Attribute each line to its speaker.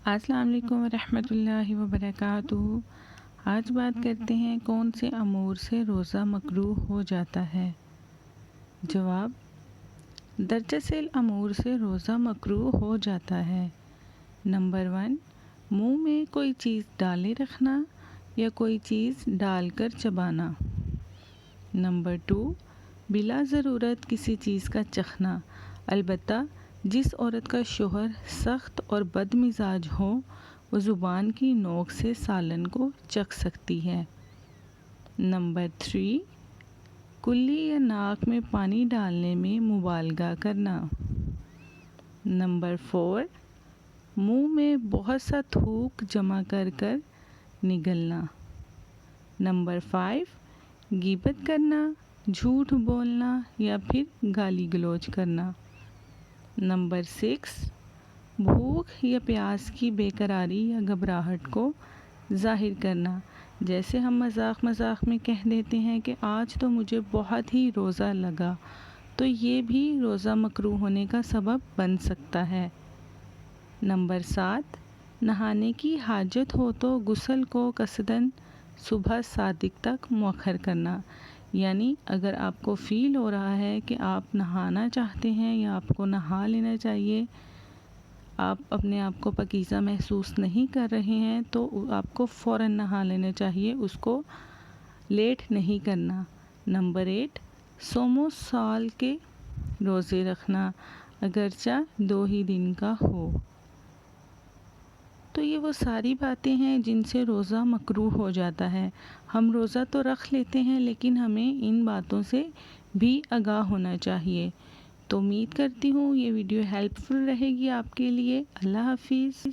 Speaker 1: السلام علیکم ورحمۃ اللہ وبرکاتہ۔ آج بات کرتے ہیں کون سے امور سے روزہ مکروہ ہو جاتا ہے۔ جواب: درجہ امور سے روزہ مکروہ ہو جاتا ہے۔ نمبر 1، منہ میں کوئی چیز ڈالے رکھنا یا کوئی چیز ڈال کر چبانا۔ نمبر 2، بلا ضرورت کسی چیز کا چخنا، البتہ جس عورت کا شوہر سخت اور بد مزاج ہو وہ زبان کی نوک سے سالن کو چکھ سکتی ہے۔ نمبر 3، کلی یا ناک میں پانی ڈالنے میں مبالغہ کرنا۔ نمبر 4، منہ میں بہت سا تھوک جمع کر کر نگلنا۔ نمبر 5، غیبت کرنا، جھوٹ بولنا یا پھر گالی گلوچ کرنا۔ نمبر 6، بھوک یا پیاس کی بے قراری یا گھبراہٹ کو ظاہر کرنا، جیسے ہم مذاق میں کہہ دیتے ہیں کہ آج تو مجھے بہت ہی روزہ لگا، تو یہ بھی روزہ مکروہ ہونے کا سبب بن سکتا ہے۔ نمبر 7، نہانے کی حاجت ہو تو غسل کو قصداً صبح صادق تک مؤخر کرنا، یعنی اگر آپ کو فیل ہو رہا ہے کہ آپ نہانا چاہتے ہیں یا آپ کو نہا لینا چاہیے، آپ اپنے آپ کو پاکیزہ محسوس نہیں کر رہے ہیں تو آپ کو فوراً نہا لینا چاہیے، اس کو لیٹ نہیں کرنا۔ نمبر 8، صوم و سال کے روزے رکھنا، اگرچہ 2 ہی دن کا ہو۔ تو یہ وہ ساری باتیں ہیں جن سے روزہ مکروہ ہو جاتا ہے۔ ہم روزہ تو رکھ لیتے ہیں لیکن ہمیں ان باتوں سے بھی آگاہ ہونا چاہیے۔ تو امید کرتی ہوں یہ ویڈیو ہیلپ فل رہے گی آپ کے لیے۔ اللہ حافظ۔